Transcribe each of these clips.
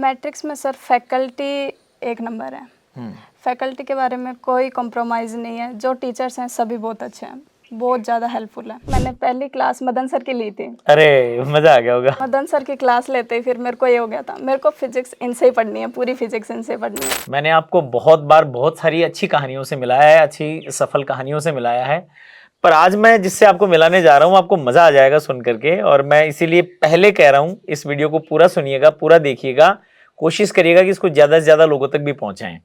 Matrix में sir faculty एक number है। फैकल्टी के बारे में कोई कॉम्प्रोमाइज़ नहीं है। जो टीचर्स हैं सभी बहुत अच्छे हैं, बहुत ज़्यादा हेल्पफुल है। मैंने पहली क्लास मदन सर की ली थी। अरे मजा आ गया होगा। मदन सर की क्लास लेते ही फिर मेरे को ये हो गया था, मेरे को फिजिक्स इनसे ही पढ़नी है, पूरी फिजिक्स इनसे पढ़नी है। मैंने आपको बहुत बार बहुत सारी अच्छी कहानियों से मिलाया है, अच्छी सफल कहानियों से मिलाया है, पर आज मैं जिससे आपको मिलाने जा रहा हूँ आपको मजा आ जाएगा सुन करके। और मैं इसीलिए पहले कह रहा हूँ इस वीडियो को पूरा सुनिएगा, पूरा देखिएगा, कोशिश करिएगा कि इसको ज्यादा से ज्यादा लोगों तक भी पहुंचाएं।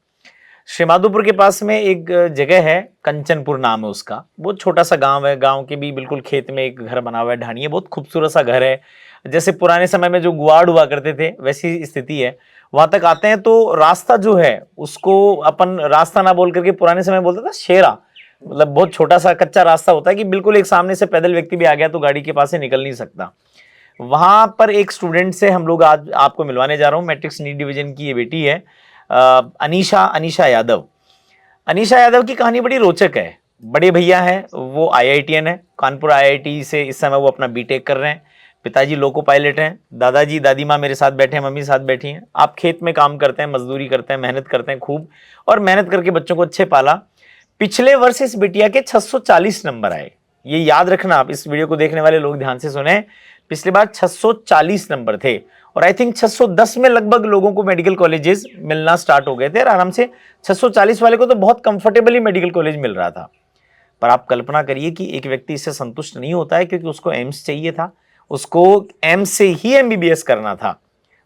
श्रीमाधोपुर के पास में एक जगह है, कंचनपुर नाम है उसका। बहुत छोटा सा गांव है, गांव के भी बिल्कुल खेत में एक घर बना हुआ है, ढाणी है, बहुत खूबसूरत सा घर है। जैसे पुराने समय में जो गुआड़ हुआ करते थे वैसी स्थिति है। वहां तक आते हैं तो रास्ता जो है उसको अपन रास्ता ना बोल करके पुराने समय बोलते था शेरा, मतलब बहुत छोटा सा कच्चा रास्ता होता है कि बिल्कुल एक सामने से पैदल व्यक्ति भी आ गया तो गाड़ी के पास से निकल नहीं सकता। वहां पर एक स्टूडेंट से हम लोग आज आपको मिलवाने जा रहा हूँ। मैट्रिक्स नीट डिवीजन की ये बेटी है, अनीशा यादव। अनीशा यादव की कहानी बड़ी रोचक है। बड़े भैया हैं, वो IITN है, कानपुर IIT से इस समय वो अपना बीटेक कर रहे हैं। पिताजी लोको पायलट हैं, दादाजी दादी माँ मेरे साथ बैठे हैं, मम्मी साथ बैठी हैं। आप खेत में काम करते हैं, मजदूरी करते हैं, मेहनत करते हैं खूब, और मेहनत करके बच्चों को अच्छे पाला। पिछले वर्ष इस बिटिया के 640 नंबर आए। ये याद रखना, आप इस वीडियो को देखने वाले लोग ध्यान से सुने। पिछले बार 640 नंबर थे और आई थिंक 610 में लगभग लोगों को मेडिकल कॉलेजेस मिलना स्टार्ट हो गए थे और आराम से 640 वाले को तो बहुत कंफर्टेबली मेडिकल कॉलेज मिल रहा था। पर आप कल्पना करिए कि एक व्यक्ति इससे संतुष्ट नहीं होता है, क्योंकि उसको एम्स चाहिए था, उसको एम्स से ही MBBS करना था।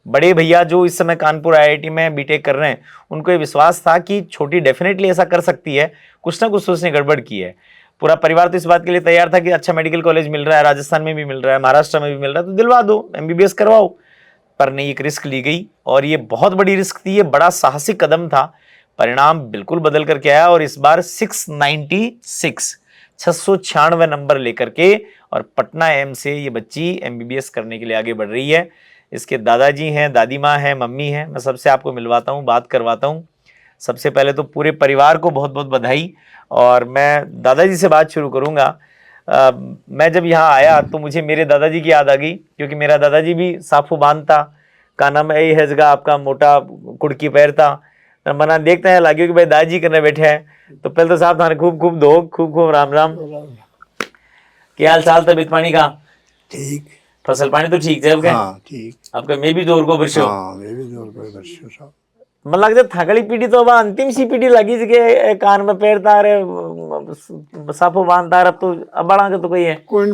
बड़े भैया जो इस समय कानपुर IIT में बीटेक कर रहे हैं, उनको ये विश्वास था कि छोटी डेफिनेटली ऐसा कर सकती है, कुछ ना कुछ तो उसने गड़बड़ की है। पूरा परिवार तो इस बात के लिए तैयार था कि अच्छा मेडिकल कॉलेज मिल रहा है, राजस्थान में भी मिल रहा है, महाराष्ट्र में भी मिल रहा है, तो दिलवा दो, MBBS करवाओ। पर नहीं, एक रिस्क ली गई और ये बहुत बड़ी रिस्क थी, ये बड़ा साहसिक कदम था। परिणाम बिल्कुल बदल करके आया और इस बार 696 नंबर लेकर के और पटना एम्स से ये बच्ची MBBS करने के लिए आगे बढ़ रही है। इसके दादाजी हैं, दादी माँ हैं, मम्मी हैं। मैं सबसे आपको मिलवाता हूँ, बात करवाता हूँ। सबसे पहले तो पूरे परिवार को बहुत बहुत बधाई। और मैं दादाजी से बात शुरू करूँगा। मैं जब यहाँ आया तो मुझे मेरे दादाजी की याद आ गई, क्योंकि मेरा दादाजी भी साफू बांध था। का नाम है है जगह आपका, मोटा कुड़की पैर था। मना देखते हैं लागे कि भाई दादाजी करने बैठे हैं, तो पहले तो साहब थाने खूब खूब दो, खूब खूब राम राम। क्या हाल चाल तबीयत पानी का? ठीक। फसल पानी तो ठीक है आपके? हाँ ठीक। आपका मैं भी जोर को बरसो। हाँ मैं भी जोर को बरसो साहब। मन लगता थाकड़ी पीढ़ी तो अब अंतिम सी पीढ़ी लगी जगह कान में पैर तारे साफो बांध तार। अब तो अब बड़ा के तो कोई है कोई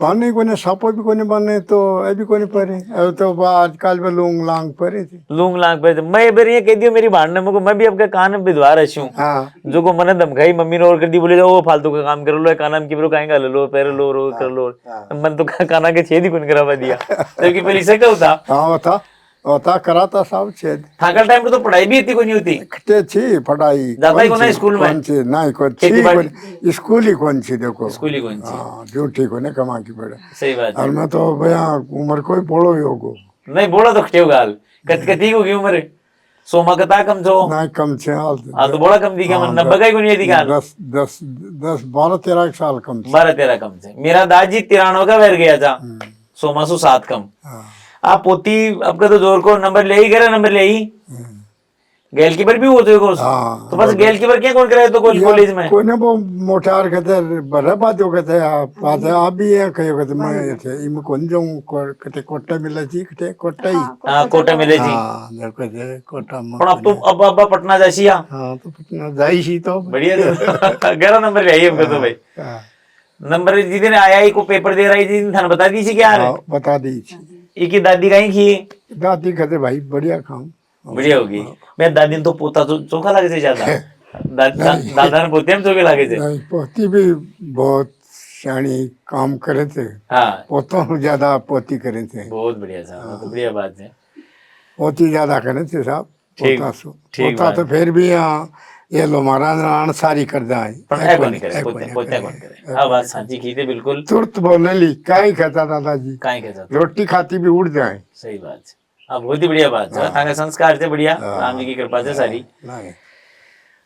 बाने कोने सापो भी कोने बाने तो ए भी कोने परे। अब तो आजकल में लूंग लांग परे थे। लूंग लांग पे मैं बेर ये कह दियो मेरी भाड़ने में को, मैं भी आपके कान में विधवा रही हूँ। हाँ। जो को मैंने धमकाई मम्मी ने और कर दी, बोले जाओ वो फालतू का काम कर लो, काना में की कहेंगे लो पैर लो रो कर लो। मन तो काना के छेद ही कौन करवा दिया, जबकि पहले से क्या होता। हाँ होता कराता साहब छेद। थाका टाइम पे तो पढ़ाई भी इतनी कोई नहीं होती। खटे थी पढ़ाई जाता ही कौन है स्कूल में? कौन सी नहीं कौन सी स्कूल ही कौन सी देखो स्कूल ही कौन सी। हाँ झूठी को नहीं कमा की पड़े। सही बात है। और मैं तो भैया उम्र कोई बोलो ही होगो नहीं बोला तो खटे गाल कती होगी उम्र सोमा कता कम छो नहीं कम छे हाल तो बड़ा कम दी क्या मन 90 का ही कोई नहीं दी गाल 10 12 13 साल कम 12-13 कम से। मेरा दादाजी 93 का बैठ गया था, सोमा सु 7 कम। आप पोती आपका तो जोर को नंबर ले ही गया, नंबर ले ही गेल कीपर भी होते को। तो बस गेल कीपर क्या कौन करे तो कॉलेज में कोई ना वो मोटार कहते बड़ा बात हो कहते बात है आप भी है कहियो कहते मैं थे इम कौन जाऊं कहते कोटा मिले जी कहते कोटा ही। हां कोटा मिले जी। हां कहते कोटा में। पर अब तो अब पटना जासिया। हां तो पटना जाई सी तो बढ़िया। 11 नंबर ले आई हमको तो भाई। नंबर जिस दिन आया ही को पेपर दे रही थी थाने बता दी थी क्या? बता दी एक ही दादी कहीं की दादी कहते भाई बढ़िया काम बढ़िया होगी। मैं दादी तो पोता तो चोखा लगे थे ज्यादा। दादा ने पोते में चोखे लगे थे। नहीं पोती भी बहुत शानी काम करे थे। हाँ पोतों ज्यादा पोती करे थे। बहुत बढ़िया साहब, तो बढ़िया बात है। पोती ज्यादा करे थे साहब। पोता तो फिर भी यहाँ ये लो महाराज अनसारी कर जाए कौन करे पोते कौन करे। अब बात साची की थी बिल्कुल। तुरंत बोलने ली काई कहता दादाजी काई कहता रोटी खाती भी उड़ जाए। सही बात है। अब बहुत ही बढ़िया बात है। थाने संस्कार से बढ़िया राम जी की कृपा से सारी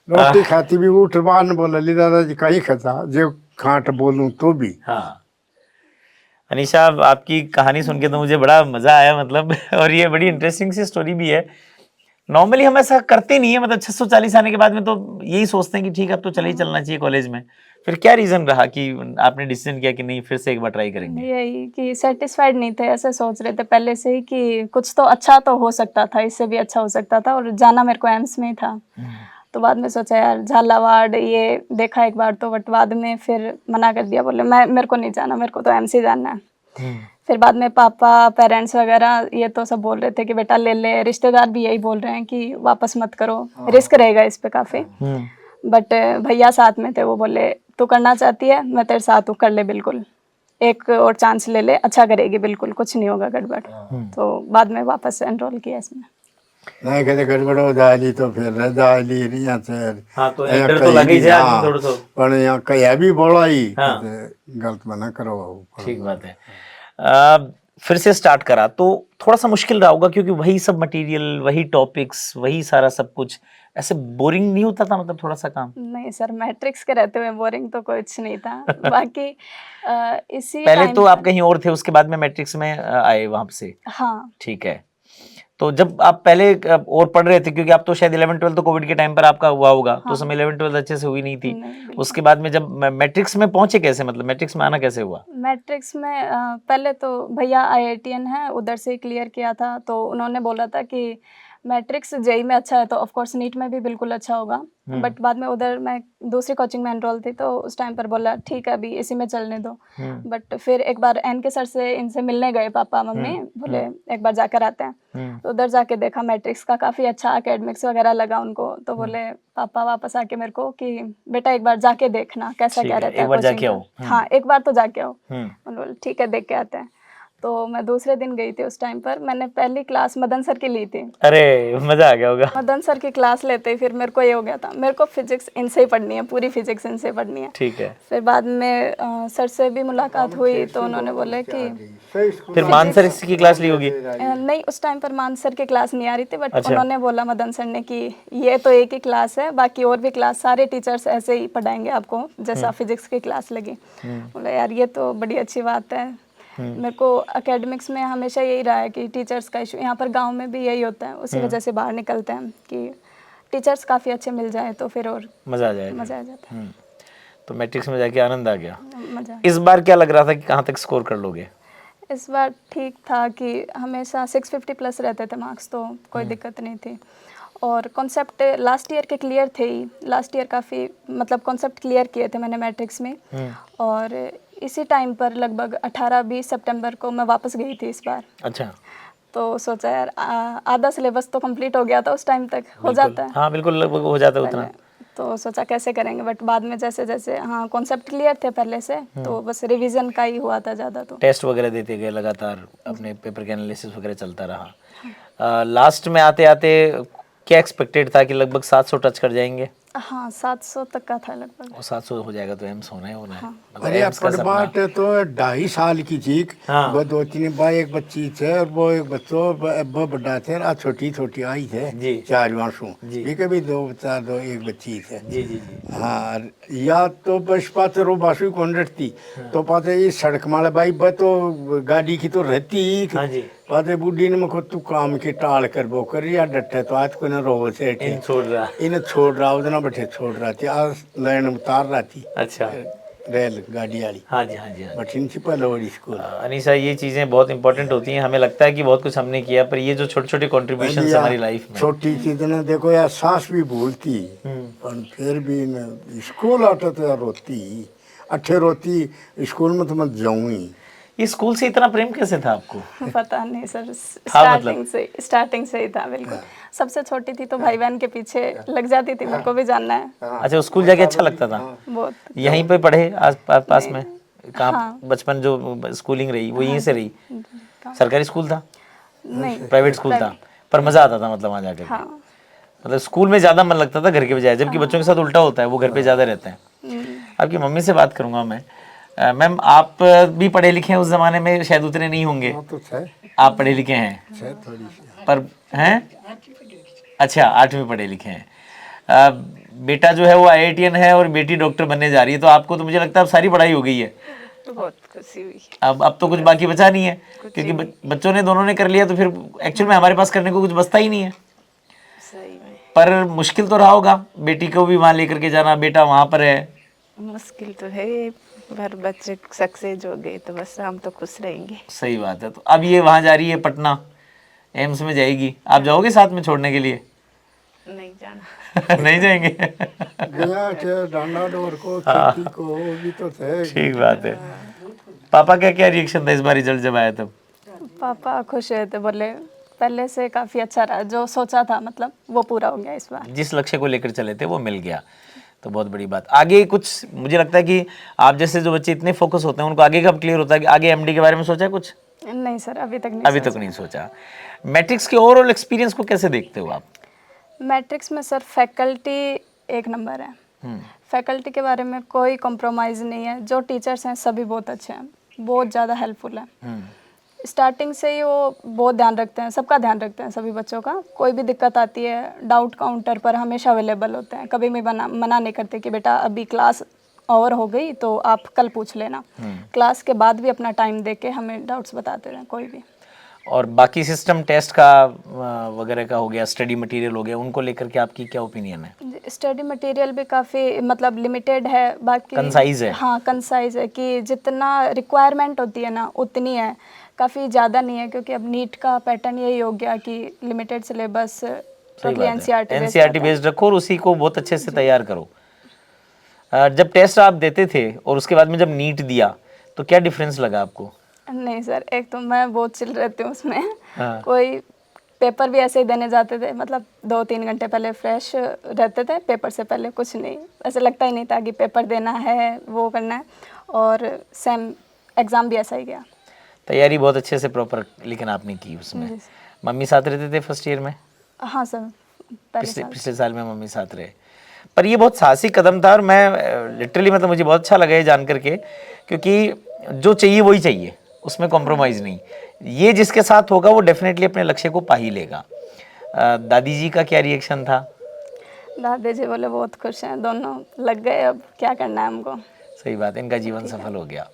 रोटी खाती भी उठवान बोले ली दादाजी कहीं खाता जो खाट बोलूं तो भी। हाँ अनीशा, आपकी कहानी सुन के तो मुझे बड़ा मजा आया, मतलब और ये बड़ी इंटरेस्टिंग सी स्टोरी भी है। नॉर्मली हम ऐसा करते नहीं है, मतलब 640 आने के बाद में तो यही सोचते हैं कि ठीक है अब तो चले ही चलना चाहिए कॉलेज में। फिर क्या रीजन रहा कि आपने डिसीजन किया कि नहीं फिर से एक बार ट्राई करेंगे? यही कि सेटिस्फाइड नहीं थे, ऐसे सोच रहे थे पहले से ही कि कुछ तो अच्छा तो हो सकता था, इससे भी अच्छा हो सकता था, और जाना मेरे को एम्स में ही था। तो बाद में सोचा यार झालावाड़ ये देखा एक बार तो, बट बाद में फिर मना कर दिया, बोले मेरे को नहीं जाना, मेरे को तो एम्स ही जाना है। फिर बाद में पापा पेरेंट्स वगैरह ये तो सब बोल रहे थे कि बेटा ले ले, रिश्तेदार भी यही बोल रहे हैं कि वापस मत करो, रिस्क रहेगा इस पे काफ़ी। बट भैया साथ में थे, वो बोले तू करना चाहती है मैं तेरे साथ हूँ, कर ले बिल्कुल, एक और चांस ले ले, अच्छा करेगी बिल्कुल, कुछ नहीं होगा गड़बड़। तो बाद में वापस एनरोल किया इसमें। नहीं कहते गड़बड़ हो जाएगी तो फिर रह जाएगी यहाँ से। हाँ, तो एक डर तो लग ही जाए आदमी थोड़ा सा। पर यहाँ कहीं भी बोला ही हाँ। कहते गलत मना करो। ठीक बात है। फिर से स्टार्ट करा तो थोड़ा सा मुश्किल रहा होगा, क्योंकि वही सब मटेरियल, वही टॉपिक्स, वही सारा सब कुछ, ऐसे बोरिंग नहीं होता था मतलब थोड़ा सा काम? नहीं सर, मैट्रिक्स के रहते हुए बोरिंग तो कुछ नहीं था। बाकी इसी पहले टाइम तो आप कहीं और थे, उसके बाद में मैट्रिक्स में आए वहां से? हाँ। ठीक है। तो जब आप पहले और पढ़ रहे थे, क्योंकि आप तो शायद 11-12 तो कोविड के टाइम पर आपका हुआ होगा, तो उस समय 11-12 अच्छे से हुई नहीं थी। नहीं, बिल्कुल। उसके बाद में जब मैट्रिक्स में पहुंचे कैसे, मतलब मैट्रिक्स में आना कैसे हुआ? मैट्रिक्स में पहले तो भैया IITN है, उधर से क्लियर किया था, तो उन्होंने बोला था कि मैट्रिक्स जेई में अच्छा है तो ऑफ कोर्स नीट में भी बिल्कुल अच्छा होगा। बट बाद में उधर मैं दूसरी कोचिंग में एनरोल थी, तो उस टाइम पर बोला ठीक है अभी इसी में चलने दो। बट फिर एक बार NK सर से इनसे मिलने गए पापा मम्मी, बोले एक बार जाकर आते हैं। तो उधर जाके देखा मैट्रिक्स का काफ़ी अच्छा एकेडमिक्स वगैरह लगा उनको, तो बोले पापा वापस आके मेरे को कि बेटा एक बार जाके देखना कैसा क्या रहता है, एक बार जाके कोचिंग आओ। का। हाँ, एक बार तो जाके आओ। बोले ठीक है देख के आते हैं। तो मैं दूसरे दिन गई थी, उस टाइम पर मैंने पहली क्लास मदन सर की ली थी। अरे मजा आ गया होगा। मदन सर की क्लास लेते ही फिर मेरे को ये हो गया था, मेरे को फिजिक्स इनसे ही पढ़नी है, पूरी फिजिक्स इनसे पढ़नी है। ठीक है। फिर बाद में सर से भी मुलाकात हुई, तो उन्होंने बोले कि फिर मान सर की क्लास ली होगी? नहीं, उस टाइम पर मान सर की क्लास नहीं आ रही थी, बट उन्होंने बोला मदन सर ने कि ये तो एक ही क्लास है, बाकी और भी क्लास सारे टीचर्स ऐसे ही पढ़ाएंगे आपको जैसा फिजिक्स की क्लास लगी। बोले यार ये तो बड़ी अच्छी बात है। मेरे को एकेडमिक्स में हमेशा यही रहा है कि टीचर्स का इशू, यहाँ पर गांव में भी यही होता है, उसी वजह से बाहर निकलते हैं कि टीचर्स काफ़ी अच्छे मिल जाए तो फिर और मज़ा आ जाएगा। मज़ा आ जाता है। तो मैट्रिक्स में जाके आनंद आ गया। मज़ा इस बार क्या लग रहा था कि कहाँ तक स्कोर कर लोगे? इस बार ठीक था कि हमेशा 650 प्लस रहते थे मार्क्स, तो कोई दिक्कत नहीं थी। और कॉन्सेप्ट लास्ट ईयर के क्लियर थे ही, लास्ट ईयर काफ़ी मतलब कॉन्सेप्ट क्लियर किए थे मैंने मैट्रिक्स में। और इसी टाइम पर लगभग 18-20 सितंबर को मैं वापस गई थी इस बार। अच्छा। तो सोचा यार आधा सिलेबस तो कंप्लीट हो गया था उस टाइम तक, हो जाता है। हाँ बिल्कुल, लगभग हो जाता है उतना। तो सोचा कैसे करेंगे, बट बाद में जैसे जैसे हाँ कॉन्सेप्ट क्लियर थे पहले से, तो बस रिवीजन का ही हुआ था ज़्यादा। तो टेस्ट वगैरह देते गए लगातार, अपने पेपर के एनालिसिस वगैरह चलता रहा। लास्ट में आते आते क्या एक्सपेक्टेड था कि लगभग 700 टच कर जाएंगे? हाँ 700 तक का था लगभग। और 700 हो जाएगा तो एम्स होना ही होना है। मतलब अरे एम्स का बात सपना। तो 2.5 साल की चीक। हाँ। वो 2-3 भाई एक बच्ची थे, और वो एक बच्चों वो बड़ा थे, आ छोटी छोटी आई थे जी। 4 वर्षों जी। ये कभी 2 बच्चा 2 एक बच्ची थे। जी जी जी। हाँ, या तो बस पाते रो बासु कॉन्ट्रैक्ट थी, तो पाते ये सड़क माले भाई ब तो गाड़ी की तो रहती ही थी। हाँ जी। पाते बुढ़ी ने मुझको तू काम के टाल कर वो कर या डटे तो आज को ना रो से इन छोड़ रहा। इन्हें छोड़ रहा उधर बैठे छोड़ रहा थी, आज लाइन उतार रहा थी अच्छा। रेल गाड़ी वाली हाँ जी हाँ जी हाँ जी। प्रिंसिपल और स्कूल। अनीशा, ये चीज़ें बहुत इंपॉर्टेंट होती हैं। हमें लगता है कि बहुत कुछ हमने किया, पर ये जो छोटे छोटे कॉन्ट्रीब्यूशन हमारी लाइफ में। छोटी चीज ने देखो यार सांस भी भूलती, पर फिर भी न स्कूल आता तो यार रोती, अच्छे रोती स्कूल में तो मैं जाऊँ ही। ये स्कूल से इतना प्रेम कैसे था आपको? पता नहीं सर, मतलब? स्टार्टिंग से ही था बिल्कुल। सबसे छोटी थी तो भाई बहन के पीछे लग जाती थी, मेरे को भी जानना है। अच्छा, स्कूल जाके अच्छा लगता था? बहुत। यहीं पे पढ़े आस पास में? कहाँ? हाँ। बचपन जो स्कूलिंग रही वो यहीं से रही? सरकारी स्कूल था? नहीं, प्राइवेट स्कूल था? पर मजा आता था मतलब वहाँ जाकर? हाँ। मतलब स्कूल में ज्यादा मन लगता था घर के बजाय, जबकि बच्चों के साथ उल्टा होता है, वो घर पे ज्यादा रहते हैं। आपकी मम्मी से बात करूंगा मैं। मैम, आप भी पढ़े लिखे हैं, उस जमाने में शायद उतने नहीं होंगे। तो है आप पढ़े लिखे हैं थोड़ी सी, पर हैं? अच्छा, 8वीं पढ़े लिखे हैं। बेटा जो है वो IITN है और बेटी डॉक्टर बनने जा रही है, तो आपको तो मुझे लगता है अब सारी पढ़ाई हो गई है। बहुत खुशी हुई। अब तो कुछ बाकी बचा नहीं है, क्योंकि बच्चों ने दोनों ने कर लिया, तो फिर एक्चुअल में हमारे पास करने को कुछ बचता ही नहीं है। सही में पर मुश्किल तो रहा होगा, बेटी को भी वहाँ लेकर के जाना, बेटा वहाँ पर है। मुश्किल तो है, पर बच्चे सक्सेस हो गए तो बस हम तो खुश रहेंगे। सही बात है। तो अब ये वहाँ जा रही है पटना, एम्स में जाएगी, आप जाओगे साथ में छोड़ने के लिए? नहीं जाना। नहीं जाएंगे? गया थे डांडा डोर को खेती को, वो भी तो थे। ठीक बात है। पापा का क्या रिएक्शन था इस बार रिजल्ट जब आया तब? पापा खुश हुए थे, बोले पहले से काफ़ी अच्छा रहा, जो सोचा था मतलब वो पूरा हो गया इस बार। जिस लक्ष्य को लेकर चले थे वो मिल गया, तो बहुत बड़ी बात। आगे कुछ, मुझे लगता है कि आप जैसे जो बच्चे इतने फोकस होते हैं उनको आगे कब क्लियर होता है कि आगे एमडी के बारे में सोचा है कुछ? नहीं सर, अभी तक नहीं अभी तक नहीं सोचा। मैट्रिक्स के ओवरऑल एक्सपीरियंस को कैसे देखते हो आप? मैट्रिक्स में सर फैकल्टी एक नंबर है। फैकल्टी के बारे में कोई कॉम्प्रोमाइज़ नहीं है, जो टीचर्स हैं सभी बहुत अच्छे हैं, बहुत ज़्यादा हेल्पफुल है। स्टार्टिंग से ही वो बहुत ध्यान रखते हैं, सबका ध्यान रखते हैं, सभी बच्चों का। कोई भी दिक्कत आती है डाउट काउंटर पर हमेशा अवेलेबल होते हैं, कभी भी मना नहीं करते कि बेटा अभी क्लास ओवर हो गई तो आप कल पूछ लेना। क्लास के बाद भी अपना टाइम दे के हमें डाउट्स बताते हैं कोई भी। और बाकी सिस्टम टेस्ट का वगैरह का हो गया, स्टडी मटेरियल हो गया, उनको लेकर के आपकी क्या ओपिनियन है? स्टडी मटेरियल भी काफ़ी मतलब लिमिटेड है, बाकी कंसाइज है। हाँ कंसाइज है, कि जितना रिक्वायरमेंट होती है ना उतनी है, काफ़ी ज़्यादा नहीं है। क्योंकि अब नीट का पैटर्न यही हो गया कि लिमिटेड सिलेबस, एनसीईआरटी बेस्ड रखो और उसी को बहुत अच्छे से तैयार करो। जब टेस्ट आप देते थे और उसके बाद में जब नीट दिया तो क्या डिफरेंस लगा आपको? नहीं सर, एक तो मैं बहुत चिल रहती हूँ उसमें। हाँ। कोई पेपर भी ऐसे ही देने जाते थे, मतलब 2-3 घंटे पहले फ्रेश रहते थे, पेपर से पहले कुछ नहीं, ऐसे लगता ही नहीं था कि पेपर देना है, वो करना है। और सेम एग्ज़ाम भी ऐसा ही गया। तैयारी बहुत अच्छे से प्रॉपर लेकिन आपने की उसमें। मम्मी साथ रहते थे फर्स्ट ईयर में? हाँ सर, पिछले साल में मम्मी साथ रहे। पर ये बहुत साहसी कदम था और मैं लिटरली मतलब मुझे बहुत अच्छा लगा ये जान करके, क्योंकि जो चाहिए वही चाहिए, उसमें कॉम्प्रोमाइज़ नहीं। ये जिसके साथ होगा वो डेफिनेटली अपने लक्ष्य को पा ही लेगा। दादी जी का क्या रिएक्शन था? दादी जी बोले बहुत खुश हैं, दोनों लग गए, अब क्या करना है हमको। सही बात है, इनका जीवन सफल हो गया।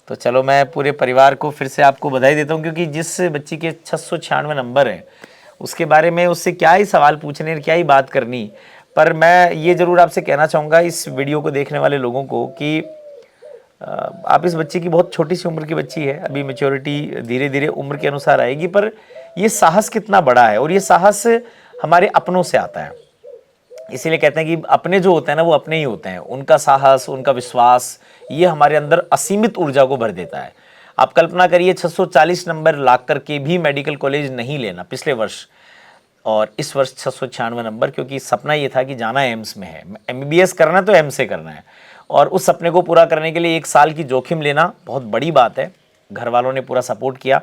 तो चलो मैं पूरे परिवार को फिर से आपको बधाई देता हूँ, क्योंकि जिस बच्ची के 696 नंबर हैं उसके बारे में उससे क्या ही सवाल पूछने, क्या ही बात करनी। पर मैं ये ज़रूर आपसे कहना चाहूँगा इस वीडियो को देखने वाले लोगों को कि आप इस बच्ची की बहुत छोटी सी उम्र की बच्ची है, अभी मैच्योरिटी धीरे धीरे उम्र के अनुसार आएगी, पर ये साहस कितना बड़ा है और ये साहस हमारे अपनों से आता है। इसीलिए कहते हैं कि अपने जो होते हैं ना वो अपने ही होते हैं, उनका साहस, उनका विश्वास, ये हमारे अंदर असीमित ऊर्जा को भर देता है। आप कल्पना करिए 640 नंबर ला करके भी मेडिकल कॉलेज नहीं लेना पिछले वर्ष, और इस वर्ष 696 नंबर, क्योंकि सपना ये था कि जाना एम्स में है, एमबीबीएस करना है तो एम्स से करना है, और उस सपने को पूरा करने के लिए 1 साल की जोखिम लेना बहुत बड़ी बात है। घर वालों ने पूरा सपोर्ट किया।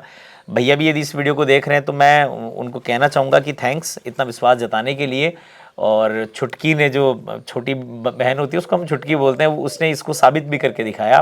भैया भी यदि इस वीडियो को देख रहे हैं तो मैं उनको कहना चाहूँगा कि थैंक्स इतना विश्वास जताने के लिए। और छुटकी ने, जो छोटी बहन होती है उसको हम छुटकी बोलते हैं, उसने इसको साबित भी करके दिखाया।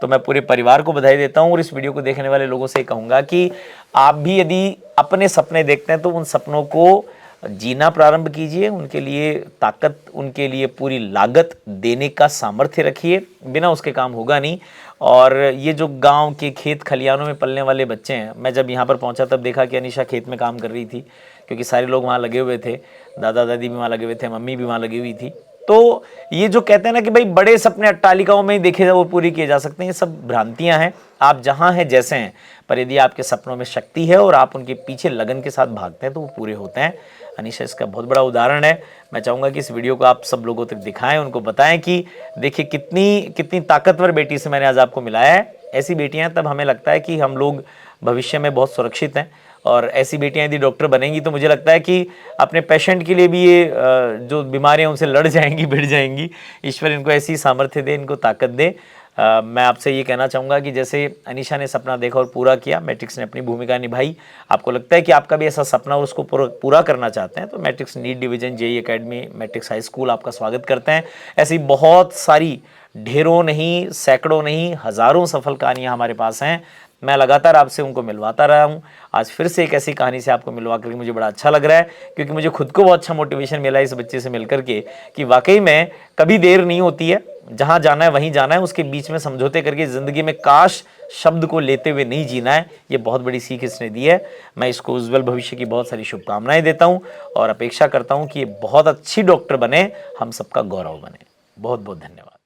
तो मैं पूरे परिवार को बधाई देता हूँ और इस वीडियो को देखने वाले लोगों से कहूँगा कि आप भी यदि अपने सपने देखते हैं तो उन सपनों को जीना प्रारंभ कीजिए, उनके लिए ताकत, उनके लिए पूरी लागत देने का सामर्थ्य रखिए, बिना उसके काम होगा नहीं। और ये जो गांव के खेत खलियानों में पलने वाले बच्चे हैं, मैं जब यहाँ पर पहुँचा तब देखा कि अनीशा खेत में काम कर रही थी, क्योंकि सारे लोग वहाँ लगे हुए थे, दादा दादी भी वहाँ लगे हुए थे, मम्मी भी वहाँ लगी हुई थी। तो ये जो कहते हैं ना कि भाई बड़े सपने अट्टालिकाओं में ही देखे वो पूरी किए जा सकते हैं, ये सब भ्रांतियां हैं। आप जहां हैं जैसे हैं, पर यदि आपके सपनों में शक्ति है और आप उनके पीछे लगन के साथ भागते हैं तो वो पूरे होते हैं। अनीशा इसका बहुत बड़ा उदाहरण है। मैं चाहूँगा कि इस वीडियो को आप सब लोगों तक दिखाएं, उनको बताएं कि देखिए कितनी ताकतवर बेटी से मैंने आज आपको मिलाया है। ऐसी बेटियाँ तब हमें लगता है कि हम लोग भविष्य में बहुत सुरक्षित हैं, और ऐसी बेटियां यदि डॉक्टर बनेंगी तो मुझे लगता है कि अपने पेशेंट के लिए भी ये जो बीमारियां उनसे लड़ जाएंगी, भिड़ जाएंगी। ईश्वर इनको ऐसी सामर्थ्य दे, इनको ताकत दे। मैं आपसे ये कहना चाहूँगा कि जैसे अनीशा ने सपना देखा और पूरा किया, मैट्रिक्स ने अपनी भूमिका निभाई। आपको लगता है कि आपका भी ऐसा सपना और उसको पूरा करना चाहते हैं तो Matrix NEET division JEE academy Matrix high school आपका स्वागत करते हैं। ऐसी बहुत सारी ढेरों नहीं, सैकड़ों नहीं, हज़ारों सफल कहानियाँ हमारे पास हैं। मैं लगातार आपसे उनको मिलवाता रहा हूँ। आज फिर से एक ऐसी कहानी से आपको मिलवा करके मुझे बड़ा अच्छा लग रहा है, क्योंकि मुझे खुद को बहुत अच्छा मोटिवेशन मिला इस बच्चे से मिलकर के कि वाकई में कभी देर नहीं होती है। जहां जाना है वहीं जाना है, उसके बीच में समझौते करके ज़िंदगी में काश शब्द को लेते हुए नहीं जीना है। ये बहुत बड़ी सीख इसने दी है। मैं इसको उज्जवल भविष्य की बहुत सारी शुभकामनाएं देता हूं और अपेक्षा करता हूं कि ये बहुत अच्छी डॉक्टर बने, हम सबका गौरव बने। बहुत बहुत धन्यवाद।